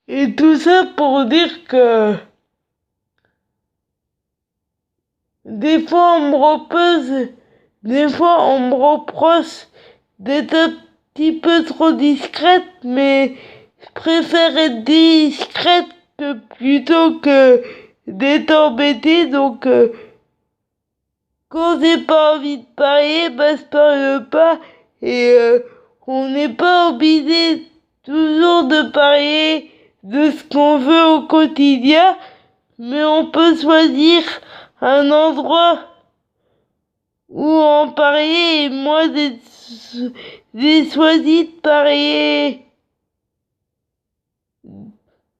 Et tout ça pour dire que des fois des fois on me reproche d'être un petit peu trop discrète, mais je préfère être discrète plutôt que d'être embêtée. Donc quand j'ai pas envie de parler, bah je parle pas. Et on n'est pas obligé toujours de parler de ce qu'on veut au quotidien, mais on peut choisir un endroit où en parler. Et moi j'ai choisi de parler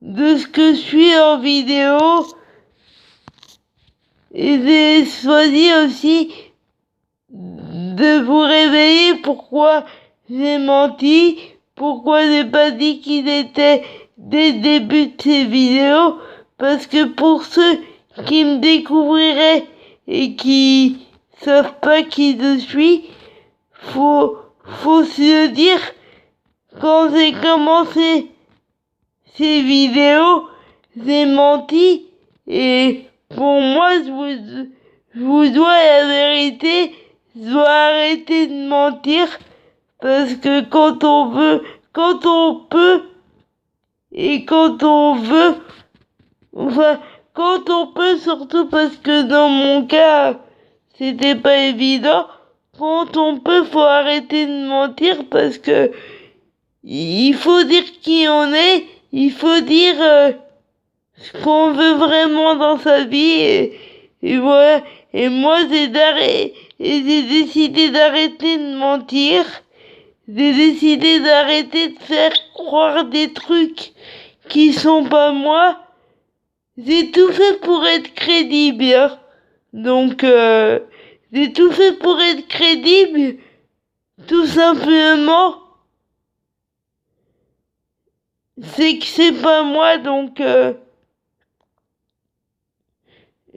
de ce que je suis en vidéo, et j'ai choisi aussi de vous réveiller pourquoi j'ai menti, pourquoi j'ai pas dit qu'il était dès le début de ces vidéos, parce que pour ceux qui me découvriraient et qui savent pas qui je suis, faut se dire, quand j'ai commencé ces vidéos, j'ai menti, et pour moi, je vous dois la vérité. Je dois arrêter de mentir, parce que quand on peut, et quand on veut, enfin, quand on peut, surtout parce que dans mon cas, c'était pas évident, quand on peut, faut arrêter de mentir, parce que il faut dire qui on est, il faut dire ce qu'on veut vraiment dans sa vie, et voilà. Et moi, j'ai décidé d'arrêter de mentir. J'ai décidé d'arrêter de faire croire des trucs qui sont pas moi. J'ai tout fait pour être crédible, hein. Donc, j'ai tout fait pour être crédible, tout simplement. C'est que c'est pas moi, donc,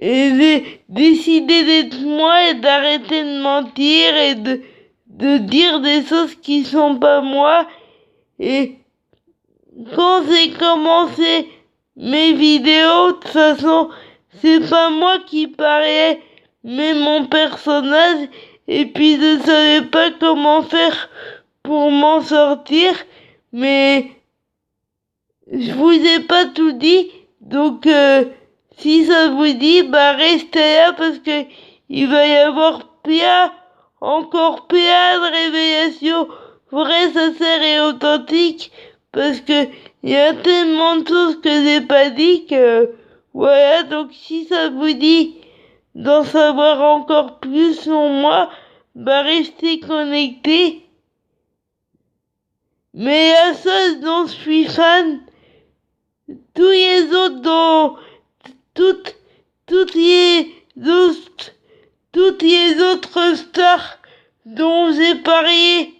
et j'ai décidé d'être moi et d'arrêter de mentir et de dire des choses qui sont pas moi. Et quand j'ai commencé mes vidéos, de toute façon, c'est pas moi qui parlais, mais mon personnage. Et puis je savais pas comment faire pour m'en sortir, mais je vous ai pas tout dit, donc si ça vous dit, bah restez là, parce que il va y avoir encore plein de révélations vraies, sincères et authentiques, parce que il y a tellement de choses que j'ai pas dit que voilà. Donc si ça vous dit d'en savoir encore plus sur moi, bah restez connectés. Mais la seule dont je suis fan, tous les autres dont toutes toutes les autres stars dont j'ai parlé,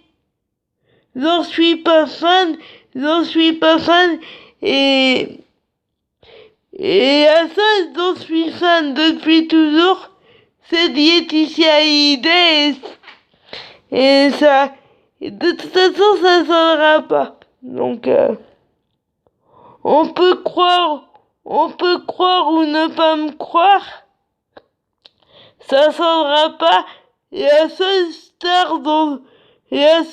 j'en suis pas fan, et la seule dont je suis fan depuis toujours, c'est Laetitia Hallyday, et ça, de toute façon, ça s'en pas. Donc, on peut croire ou ne pas me croire, ça s'en pas. Et la seule star dont je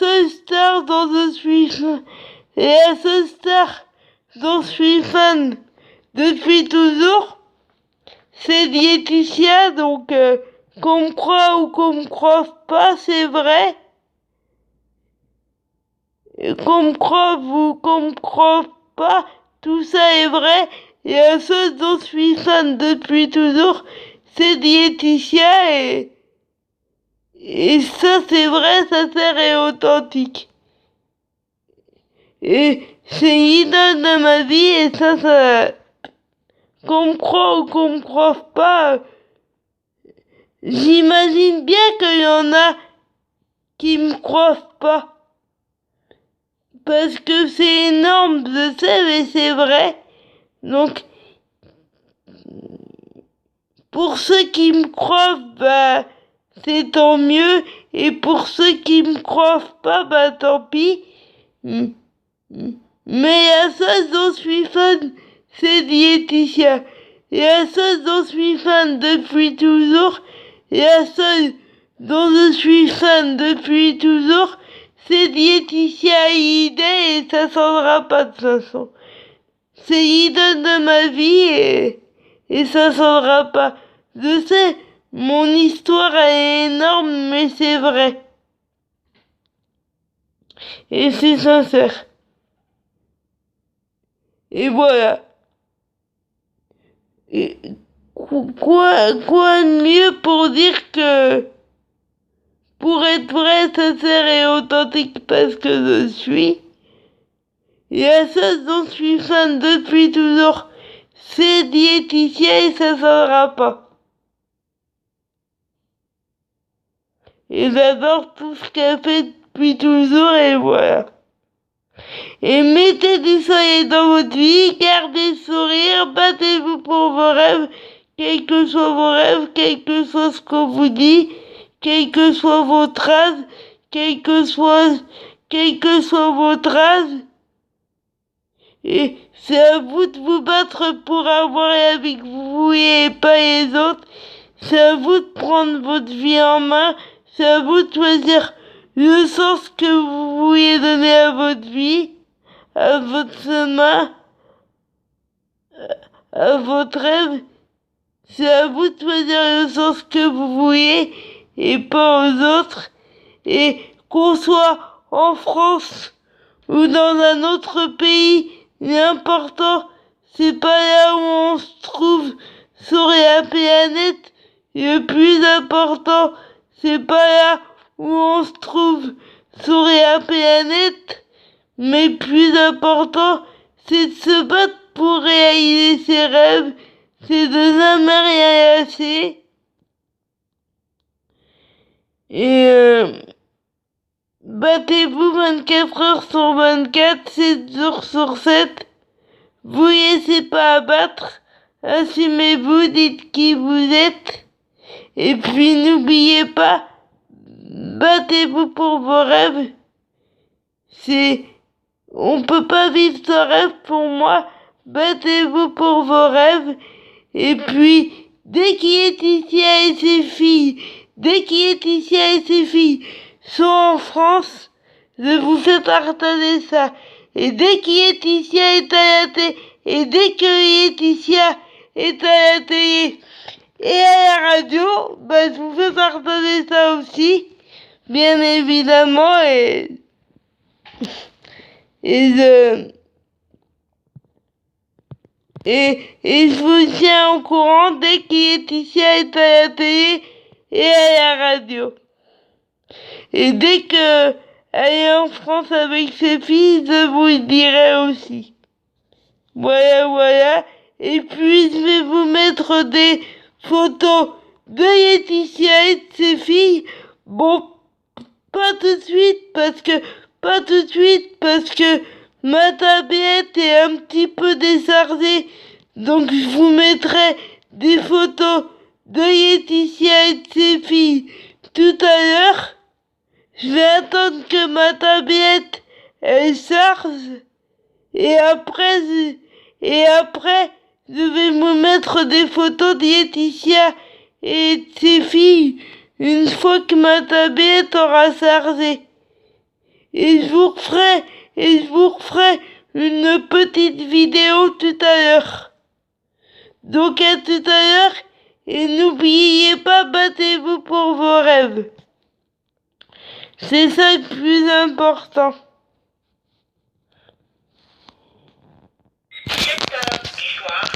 suis fan, depuis toujours, c'est Laetitia. Donc, qu'on me croit ou qu'on me croit pas, c'est vrai. Et qu'on me croit ou qu'on me croit pas, tout ça est vrai. Et la seule dont je suis fan depuis toujours, c'est Laetitia, et ça c'est vrai, sincère et authentique. Et c'est l'idole de ma vie, et ça, qu'on me croit ou qu'on me croit pas, j'imagine bien qu'il y en a qui me croient pas. Parce que c'est énorme, je sais, mais c'est vrai. Donc, pour ceux qui me croient, bah, c'est tant mieux. Et pour ceux qui me croient pas, bah, tant pis. Mais la seule dont je suis fan, c'est Laetitia. Et la seule dont je suis fan depuis toujours, et la seule dont je suis fan depuis toujours, c'est Laetitia Hallyday et ça changera pas de toute façon. C'est l'idole de ma vie et ça changera pas. Je sais, mon histoire elle est énorme, mais c'est vrai. Et c'est sincère. Et voilà. Et quoi de mieux pour dire que pour être vrai, sincère et authentique parce que je suis, et la seule dont je suis fan depuis toujours, c'est Laetitia et ça changera pas. Et j'adore tout ce qu'elle fait depuis toujours et voilà. Et mettez du soleil dans votre vie, gardez le sourire, battez-vous pour vos rêves, quels que soient vos rêves, quel que soit ce qu'on vous dit, quel que soit votre âge, quel que soit votre âge. Et c'est à vous de vous battre pour avoir la vie que vous voulez et pas les autres. C'est à vous de prendre votre vie en main. C'est à vous de choisir le sens que vous voulez donner à votre vie, à votre chemin, à votre rêve. C'est à vous de choisir le sens que vous voulez et pas aux autres. Et qu'on soit en France ou dans un autre pays, l'important, c'est pas là où on se trouve sur la planète. Le plus important, c'est pas là où on se trouve sur la planète, mais plus important, c'est de se battre pour réaliser ses rêves, c'est de jamais rien lâcher. Et battez-vous 24 heures sur 24, 7 jours sur 7. Vous laissez pas abattre. Assumez-vous, dites qui vous êtes. Et puis n'oubliez pas, battez-vous pour vos rêves. On peut pas vivre sans rêve pour moi. Battez-vous pour vos rêves. Et puis, dès qu'Laetitia et ses filles sont en France, je vous fais partager ça. Et dès que Laetitia est à la télé, et dès que Laetitia est à la télé et à la radio, je vous fais partager ça aussi, bien évidemment, et je vous tiens au courant dès que Laetitia est à la télé et à la radio. Et dès que elle est en France avec ses filles, je vous le dirai aussi. Voilà. Et puis je vais vous mettre des photos de Laetitia et de ses filles. Bon, pas tout de suite parce que ma tablette est un petit peu déchargée. Donc je vous mettrai des photos de Laetitia et de ses filles tout à l'heure. Je vais attendre que ma tablette elle charge et après je vais vous mettre des photos de Laetitia et de ses filles une fois que ma tablette aura chargé. Et je vous referai une petite vidéo tout à l'heure. Donc à tout à l'heure et n'oubliez pas, battez-vous pour vos rêves. C'est ça le plus important.